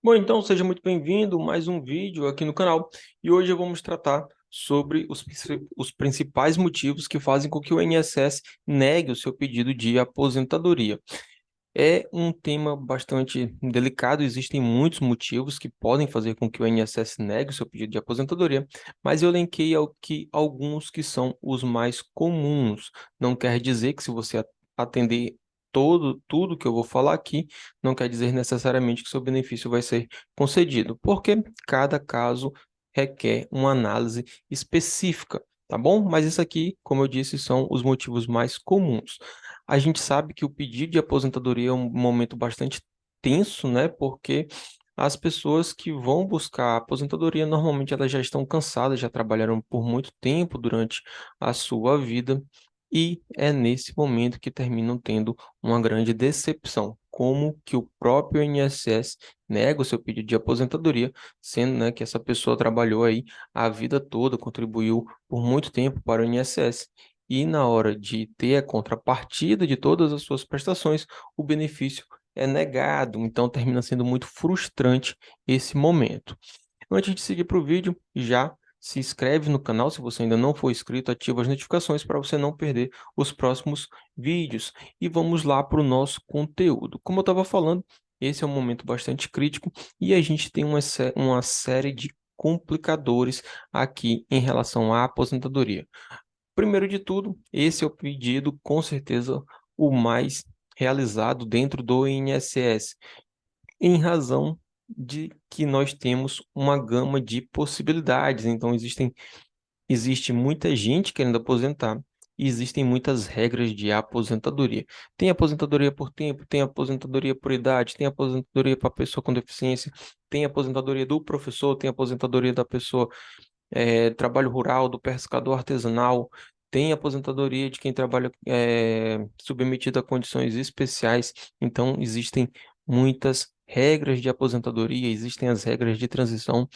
Bom, então seja muito bem-vindo a mais um vídeo aqui no canal. E hoje vamos tratar sobre os principais motivos que fazem com que o INSS negue o seu pedido de aposentadoria. É um tema bastante delicado, existem muitos motivos que podem fazer com que o INSS negue o seu pedido de aposentadoria, mas eu elenquei alguns que são os mais comuns. Não quer dizer que se você atender tudo que eu vou falar aqui, não quer dizer necessariamente que seu benefício vai ser concedido, porque cada caso requer uma análise específica, tá bom? Mas isso aqui, como eu disse, são os motivos mais comuns. A gente sabe que o pedido de aposentadoria é um momento bastante tenso, né? Porque as pessoas que vão buscar a aposentadoria, normalmente elas já estão cansadas, já trabalharam por muito tempo durante a sua vida, e é nesse momento que terminam tendo uma grande decepção. Como que o próprio INSS nega o seu pedido de aposentadoria, sendo, né, que essa pessoa trabalhou aí a vida toda, contribuiu por muito tempo para o INSS e na hora de ter a contrapartida de todas as suas prestações, o benefício é negado, então termina sendo muito frustrante esse momento. Antes de seguir para o vídeo, já se inscreve no canal se você ainda não for inscrito, ativa as notificações para você não perder os próximos vídeos. E vamos lá para o nosso conteúdo. Como eu estava falando, esse é um momento bastante crítico e a gente tem uma série de complicadores aqui em relação à aposentadoria. Primeiro de tudo, esse é o pedido, com certeza, o mais realizado dentro do INSS, em razão de que nós temos uma gama de possibilidades. Então, existe muita gente querendo aposentar e existem muitas regras de aposentadoria. Tem aposentadoria por tempo, tem aposentadoria por idade, tem aposentadoria para pessoa com deficiência, tem aposentadoria do professor, tem aposentadoria da pessoa trabalho rural, do pescador artesanal, tem aposentadoria de quem trabalha submetido a condições especiais. Então, existem muitas regras de aposentadoria, existem as regras de transição.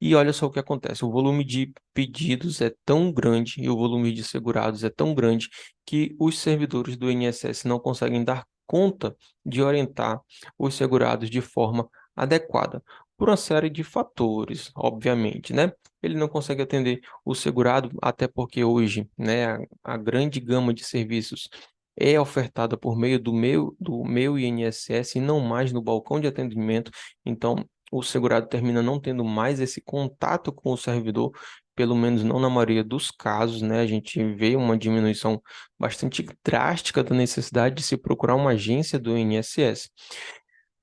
E olha só o que acontece: o volume de pedidos é tão grande e o volume de segurados é tão grande que os servidores do INSS não conseguem dar conta de orientar os segurados de forma adequada, por uma série de fatores, obviamente, né? Ele não consegue atender o segurado, até porque hoje, né, a grande gama de serviços é ofertada por meio do meu INSS e não mais no balcão de atendimento. Então, o segurado termina não tendo mais esse contato com o servidor, pelo menos não na maioria dos casos, né? A gente vê uma diminuição bastante drástica da necessidade de se procurar uma agência do INSS.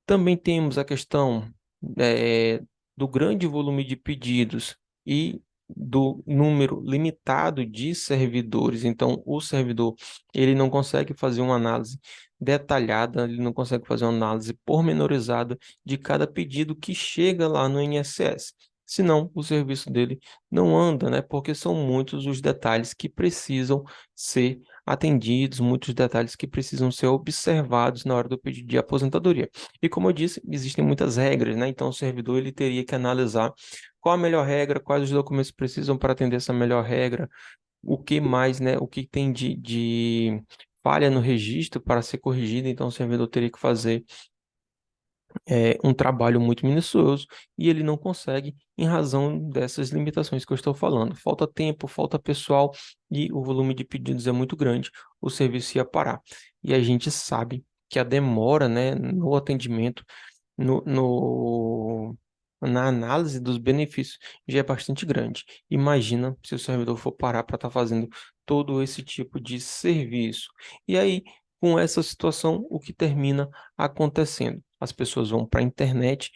Também temos a questão eh, do grande volume de pedidos e do número limitado de servidores. Então, o servidor ele não consegue fazer uma análise detalhada, ele não consegue fazer uma análise pormenorizada de cada pedido que chega lá no INSS. Senão, o serviço dele não anda, né? Porque são muitos os detalhes que precisam ser atendidos, muitos detalhes que precisam ser observados na hora do pedido de aposentadoria. E como eu disse, existem muitas regras, né? Então o servidor ele teria que analisar qual a melhor regra, quais os documentos precisam para atender essa melhor regra, o que mais, né? O que tem de falha no registro para ser corrigido. Então o servidor teria que fazer um trabalho muito minucioso e ele não consegue em razão dessas limitações que eu estou falando. Falta tempo, falta pessoal e o volume de pedidos é muito grande, o serviço ia parar. E a gente sabe que a demora, né, no atendimento no, no- na análise dos benefícios já é bastante grande. Imagina se o servidor for parar para estar fazendo todo esse tipo de serviço. E aí, com essa situação, o que termina acontecendo? As pessoas vão para a internet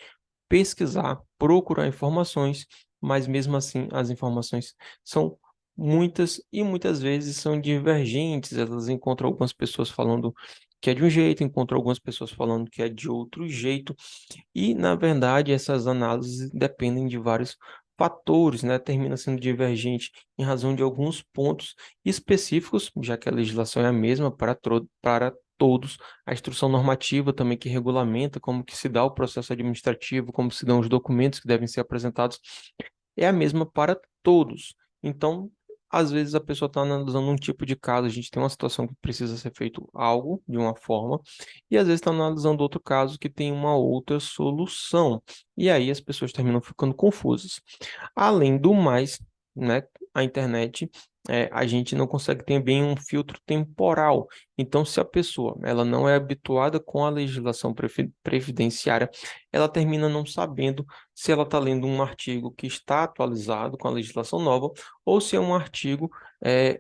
pesquisar, procurar informações, mas mesmo assim as informações são muitas e muitas vezes são divergentes. Elas encontram algumas pessoas falando que é de um jeito, encontram algumas pessoas falando que é de outro jeito. E, na verdade, essas análises dependem de vários fatores, né? Termina sendo divergente em razão de alguns pontos específicos, já que a legislação é a mesma para todos. A instrução normativa também que regulamenta como que se dá o processo administrativo, como se dão os documentos que devem ser apresentados, é a mesma para todos. Então, às vezes a pessoa está analisando um tipo de caso, a gente tem uma situação que precisa ser feito algo de uma forma, e às vezes está analisando outro caso que tem uma outra solução. E aí as pessoas terminam ficando confusas. Além do mais, né, a internet, a gente não consegue ter bem um filtro temporal. Então, se a pessoa ela não é habituada com a legislação previdenciária, ela termina não sabendo se ela está lendo um artigo que está atualizado com a legislação nova ou se é um artigo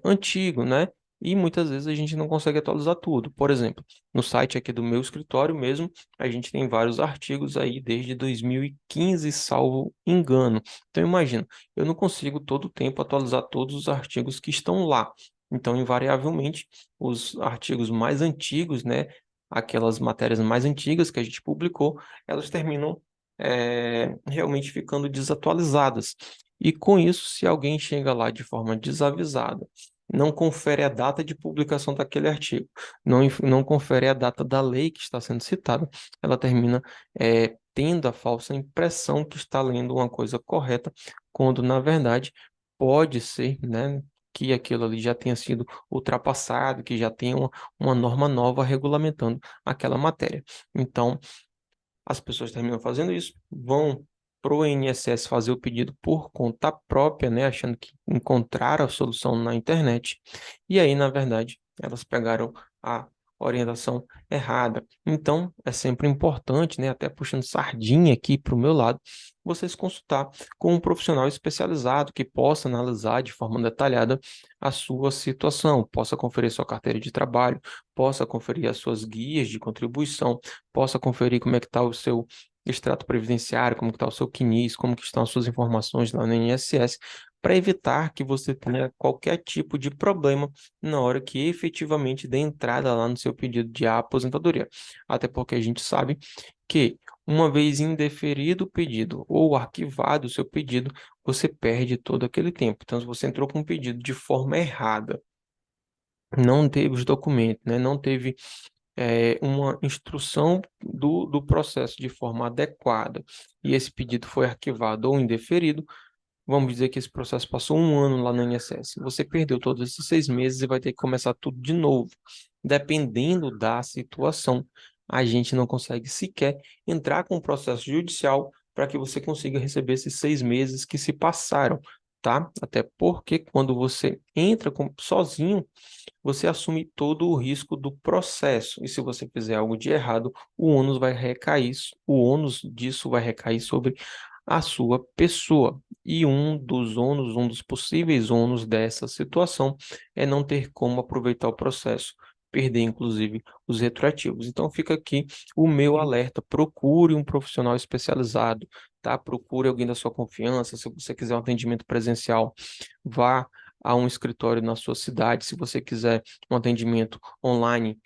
antigo, né? E muitas vezes a gente não consegue atualizar tudo. Por exemplo, no site aqui do meu escritório mesmo, a gente tem vários artigos aí desde 2015, salvo engano. Então, imagina, eu não consigo todo o tempo atualizar todos os artigos que estão lá. Então, invariavelmente, os artigos mais antigos, né, aquelas matérias mais antigas que a gente publicou, elas terminam realmente ficando desatualizadas. E com isso, se alguém chega lá de forma desavisada, não confere a data de publicação daquele artigo, não confere a data da lei que está sendo citada, ela termina tendo a falsa impressão que está lendo uma coisa correta, quando na verdade pode ser, né, que aquilo ali já tenha sido ultrapassado, que já tenha uma norma nova regulamentando aquela matéria. Então, as pessoas terminam fazendo isso, vão para o INSS fazer o pedido por conta própria, né, achando que encontraram a solução na internet, e aí, na verdade, elas pegaram a orientação errada. Então, é sempre importante, né, até puxando sardinha aqui para o meu lado, vocês consultar com um profissional especializado que possa analisar de forma detalhada a sua situação, possa conferir sua carteira de trabalho, possa conferir as suas guias de contribuição, possa conferir como é que está o seu extrato previdenciário, como que está o seu CNIS, como que estão as suas informações lá no INSS, para evitar que você tenha qualquer tipo de problema na hora que efetivamente dê entrada lá no seu pedido de aposentadoria. Até porque a gente sabe que uma vez indeferido o pedido ou arquivado o seu pedido, você perde todo aquele tempo. Então, se você entrou com um pedido de forma errada, não teve os documentos, né? Não teve uma instrução do processo de forma adequada e esse pedido foi arquivado ou indeferido, vamos dizer que esse processo passou um ano lá no INSS. Você perdeu todos esses 6 meses e vai ter que começar tudo de novo. Dependendo da situação, a gente não consegue sequer entrar com o processo judicial para que você consiga receber esses 6 meses que se passaram, tá? Até porque quando você entra sozinho, você assume todo o risco do processo. E se você fizer algo de errado, o ônus disso vai recair sobre a sua pessoa. E um dos possíveis ônus dessa situação é não ter como aproveitar o processo, perder inclusive os retroativos. Então fica aqui o meu alerta, procure um profissional especializado, tá? Procure alguém da sua confiança, se você quiser um atendimento presencial, vá a um escritório na sua cidade. Se você quiser um atendimento online,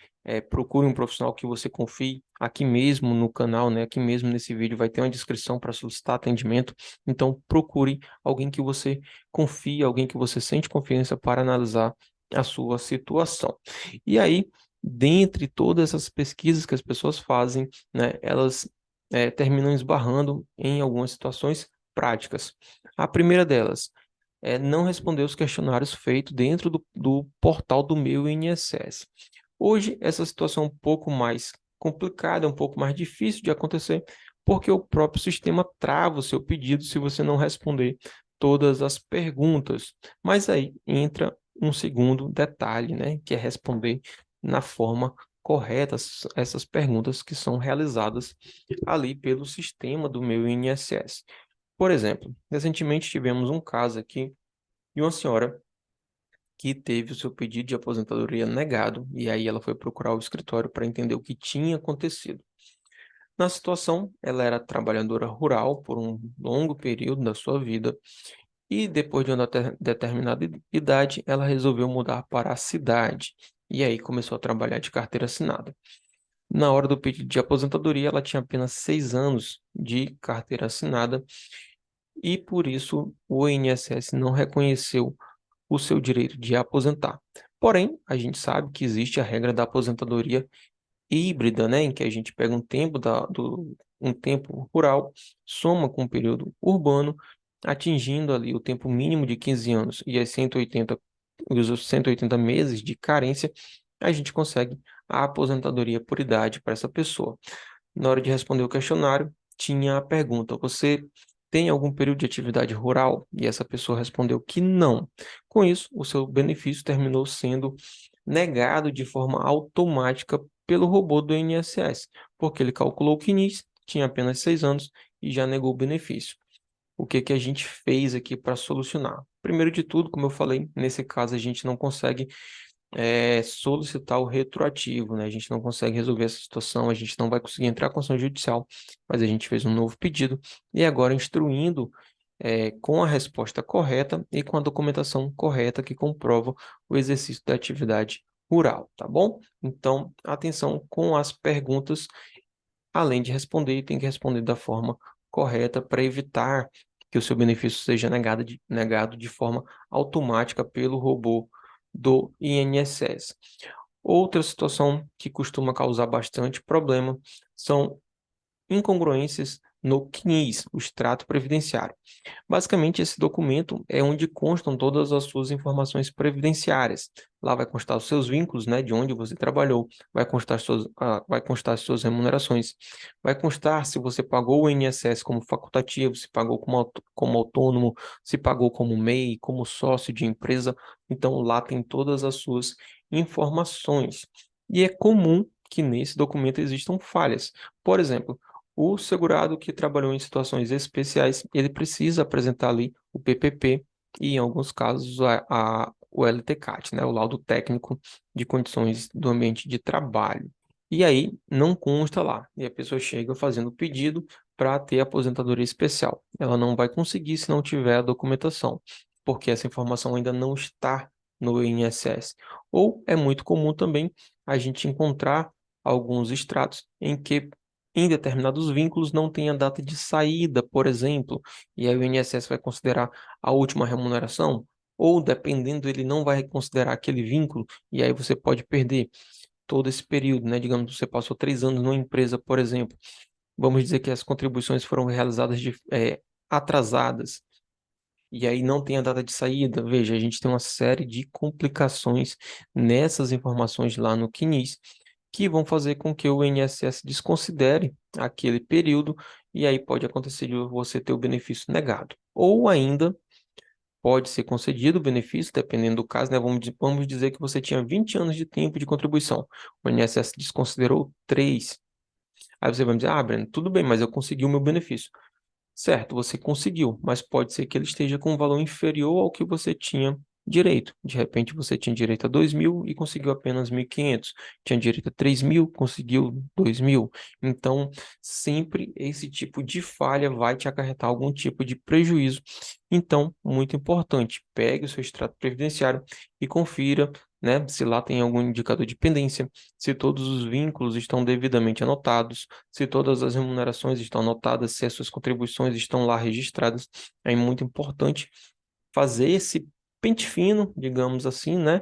procure um profissional que você confie. Aqui mesmo no canal, né? Aqui mesmo nesse vídeo vai ter uma descrição para solicitar atendimento. Então procure alguém que você confie, alguém que você sente confiança para analisar a sua situação. E aí, dentre todas essas pesquisas que as pessoas fazem, né? Elas terminam esbarrando em algumas situações práticas. A primeira delas não responder os questionários feitos dentro do portal do meu INSS. Hoje, essa situação é um pouco mais complicada, é um pouco mais difícil de acontecer, porque o próprio sistema trava o seu pedido se você não responder todas as perguntas. Mas aí entra um segundo detalhe, né, que é responder na forma correta essas perguntas que são realizadas ali pelo sistema do meu INSS. Por exemplo, recentemente tivemos um caso aqui de uma senhora que teve o seu pedido de aposentadoria negado, e aí ela foi procurar o escritório para entender o que tinha acontecido. Na situação, ela era trabalhadora rural por um longo período da sua vida, e depois de uma determinada idade, ela resolveu mudar para a cidade, e aí começou a trabalhar de carteira assinada. Na hora do pedido de aposentadoria, ela tinha apenas 6 anos de carteira assinada, e por isso o INSS não reconheceu o seu direito de aposentar. Porém, a gente sabe que existe a regra da aposentadoria híbrida, né, em que a gente pega um tempo um tempo rural, soma com um período urbano, atingindo ali o tempo mínimo de 15 anos e os 180 meses de carência, a gente consegue a aposentadoria por idade para essa pessoa. Na hora de responder o questionário, tinha a pergunta: você tem algum período de atividade rural? E essa pessoa respondeu que não. Com isso, o seu benefício terminou sendo negado de forma automática pelo robô do INSS, porque ele calculou que NIS tinha apenas 6 anos e já negou o benefício. O que que a gente fez aqui para solucionar? Primeiro de tudo, como eu falei, nesse caso a gente não consegue solicitar o retroativo, né? A gente não consegue resolver essa situação, a gente não vai conseguir entrar com ação judicial, mas a gente fez um novo pedido e agora instruindo com a resposta correta e com a documentação correta que comprova o exercício da atividade rural, tá bom? Então, atenção com as perguntas, além de responder, tem que responder da forma correta para evitar que o seu benefício seja negado de forma automática pelo robô do INSS. Outra situação que costuma causar bastante problema são incongruências no CNIS, o extrato previdenciário. Basicamente, esse documento é onde constam todas as suas informações previdenciárias. Lá vai constar os seus vínculos, né, de onde você trabalhou, vai constar as suas remunerações, vai constar se você pagou o INSS como facultativo, se pagou como autônomo, se pagou como MEI, como sócio de empresa. Então, lá tem todas as suas informações. E é comum que nesse documento existam falhas. Por exemplo, o segurado que trabalhou em situações especiais, ele precisa apresentar ali o PPP e, em alguns casos, o LTCAT, né, o laudo técnico de condições do ambiente de trabalho. E aí não consta lá. E a pessoa chega fazendo o pedido para ter aposentadoria especial. Ela não vai conseguir se não tiver a documentação, porque essa informação ainda não está no INSS. Ou é muito comum também a gente encontrar alguns extratos em que em determinados vínculos não tem a data de saída, por exemplo, e aí o INSS vai considerar a última remuneração, ou dependendo, ele não vai considerar aquele vínculo, e aí você pode perder todo esse período, né? Digamos que você passou 3 anos numa empresa, por exemplo. Vamos dizer que as contribuições foram realizadas atrasadas, e aí não tem a data de saída. Veja, a gente tem uma série de complicações nessas informações lá no CNIS, que vão fazer com que o INSS desconsidere aquele período, e aí pode acontecer de você ter o benefício negado. Ou ainda pode ser concedido o benefício, dependendo do caso, né? Vamos dizer que você tinha 20 anos de tempo de contribuição. O INSS desconsiderou 3. Aí você vai me dizer, Breno, tudo bem, mas eu consegui o meu benefício. Certo, você conseguiu, mas pode ser que ele esteja com um valor inferior ao que você tinha direito. De repente, você tinha direito a 2.000 e conseguiu apenas 1.500. Tinha direito a 3.000, conseguiu 2.000. Então, sempre esse tipo de falha vai te acarretar algum tipo de prejuízo. Então, muito importante, pegue o seu extrato previdenciário e confira, né, se lá tem algum indicador de pendência, se todos os vínculos estão devidamente anotados, se todas as remunerações estão anotadas, se as suas contribuições estão lá registradas. É muito importante fazer esse pente fino, digamos assim, né,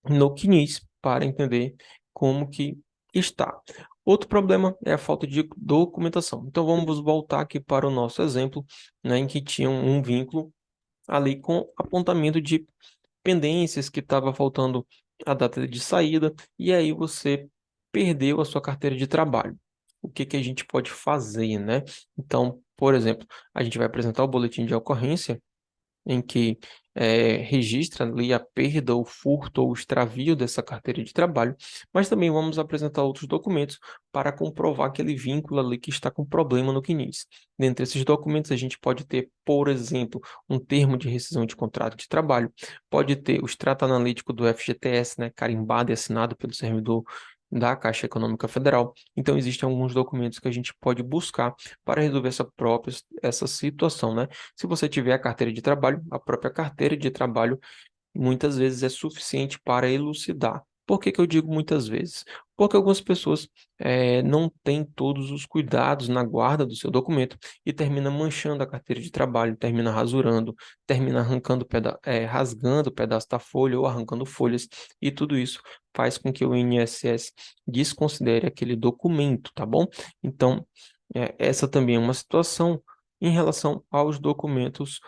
no CNIS para entender como que está. Outro problema é a falta de documentação. Então vamos voltar aqui para o nosso exemplo, né, em que tinha um vínculo ali com apontamento de pendências que estava faltando a data de saída, e aí você perdeu a sua carteira de trabalho. O que que a gente pode fazer, né? Então, por exemplo, a gente vai apresentar o boletim de ocorrência em que registra ali a perda, o furto ou o extravio dessa carteira de trabalho, mas também vamos apresentar outros documentos para comprovar aquele vínculo ali que está com problema no CNIS. Dentre esses documentos, a gente pode ter, por exemplo, um termo de rescisão de contrato de trabalho, pode ter o extrato analítico do FGTS, né, carimbado e assinado pelo servidor da Caixa Econômica Federal. Então, existem alguns documentos que a gente pode buscar para resolver essa situação, né? Se você tiver a carteira de trabalho, a própria carteira de trabalho muitas vezes é suficiente para elucidar. Por que que eu digo muitas vezes? Porque algumas pessoas não têm todos os cuidados na guarda do seu documento e termina manchando a carteira de trabalho, termina rasurando, termina rasgando o pedaço da folha ou arrancando folhas, e tudo isso faz com que o INSS desconsidere aquele documento, tá bom? Então, essa também é uma situação em relação aos documentos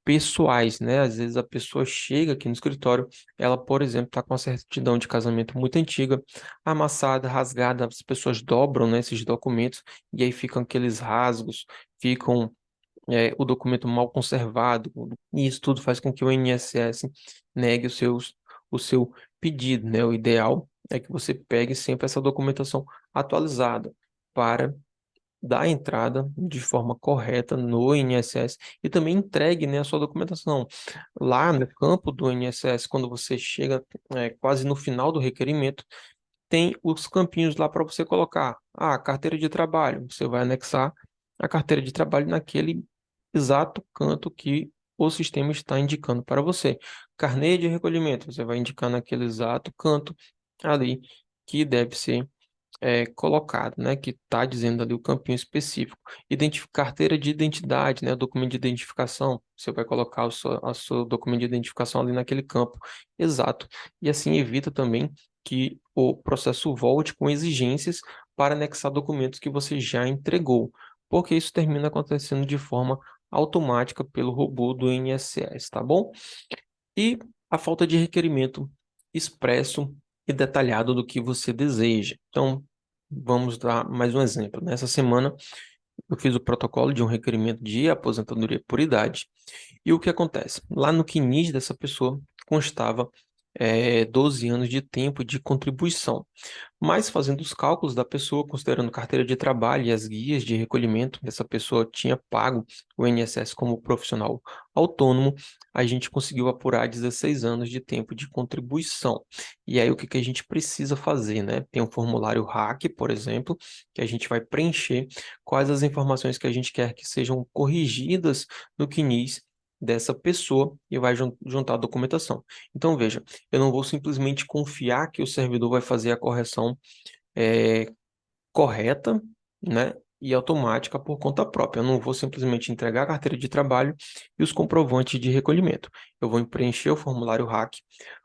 pessoais, né? Às vezes a pessoa chega aqui no escritório, ela, por exemplo, está com uma certidão de casamento muito antiga, amassada, rasgada, as pessoas dobram, né, esses documentos e aí ficam aqueles rasgos, ficam o documento mal conservado, e isso tudo faz com que o INSS negue o seu pedido, né? O ideal é que você pegue sempre essa documentação atualizada para dar entrada de forma correta no INSS e também entregue, né, a sua documentação. Lá no campo do INSS, quando você chega quase no final do requerimento, tem os campinhos lá para você colocar carteira de trabalho. Você vai anexar a carteira de trabalho naquele exato canto que o sistema está indicando para você. Carnê de recolhimento, você vai indicar naquele exato canto ali que deve ser colocado, né, que está dizendo ali o campinho específico. Carteira de identidade, né, o documento de identificação, você vai colocar o seu documento de identificação ali naquele campo exato. E assim evita também que o processo volte com exigências para anexar documentos que você já entregou, porque isso termina acontecendo de forma automática pelo robô do INSS, tá bom? E a falta de requerimento expresso e detalhado do que você deseja. Então, vamos dar mais um exemplo. Nessa semana, eu fiz o protocolo de um requerimento de aposentadoria por idade. E o que acontece? Lá no CNIS dessa pessoa constava 12 anos de tempo de contribuição. Mas fazendo os cálculos da pessoa, considerando carteira de trabalho e as guias de recolhimento, essa pessoa tinha pago o INSS como profissional autônomo, a gente conseguiu apurar 16 anos de tempo de contribuição. E aí o que a gente precisa fazer, né? Tem um formulário RAC, por exemplo, que a gente vai preencher quais as informações que a gente quer que sejam corrigidas no CNIS dessa pessoa e vai juntar a documentação. Então, veja, eu não vou simplesmente confiar que o servidor vai fazer a correção correta, né, e automática por conta própria. Eu não vou simplesmente entregar a carteira de trabalho e os comprovantes de recolhimento. Eu vou preencher o formulário RAC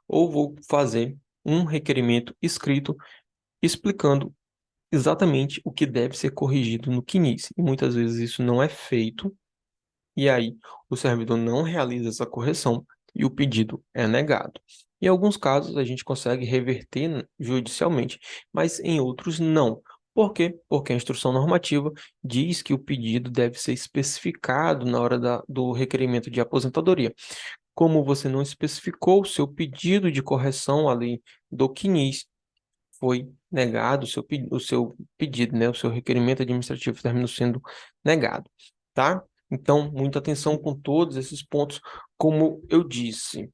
ou vou fazer um requerimento escrito explicando exatamente o que deve ser corrigido no CNIS. E muitas vezes isso não é feito e aí o servidor não realiza essa correção e o pedido é negado. Em alguns casos a gente consegue reverter judicialmente, mas em outros não. Por quê? Porque a instrução normativa diz que o pedido deve ser especificado na hora do requerimento de aposentadoria. Como você não especificou o seu pedido de correção ali do CNIS, foi negado o seu pedido, né? O seu requerimento administrativo terminou sendo negado, tá? Então, muita atenção com todos esses pontos. Como eu disse,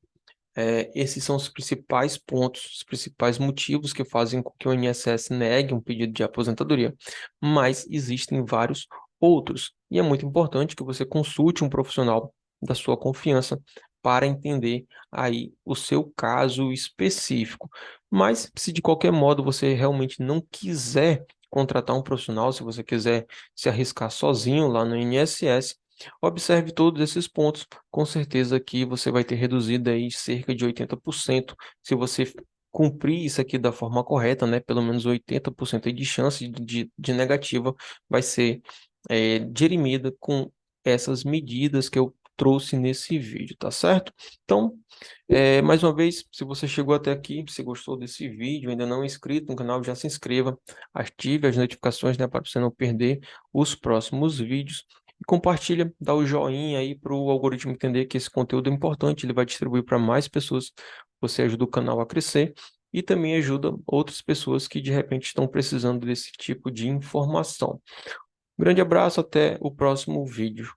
esses são os principais pontos, os principais motivos que fazem com que o INSS negue um pedido de aposentadoria, mas existem vários outros, e é muito importante que você consulte um profissional da sua confiança para entender aí o seu caso específico. Mas se de qualquer modo você realmente não quiser contratar um profissional, se você quiser se arriscar sozinho lá no INSS, observe todos esses pontos. Com certeza que você vai ter reduzido aí cerca de 80%. Se você cumprir isso aqui da forma correta, né? Pelo menos 80% aí de chance de negativa vai ser dirimida com essas medidas que eu trouxe nesse vídeo, tá certo? Então, mais uma vez, se você chegou até aqui, se gostou desse vídeo, ainda não é inscrito no canal, já se inscreva, ative as notificações, né, para você não perder os próximos vídeos. E compartilha, dá o joinha aí para o algoritmo entender que esse conteúdo é importante, ele vai distribuir para mais pessoas, você ajuda o canal a crescer e também ajuda outras pessoas que de repente estão precisando desse tipo de informação. Grande abraço, até o próximo vídeo.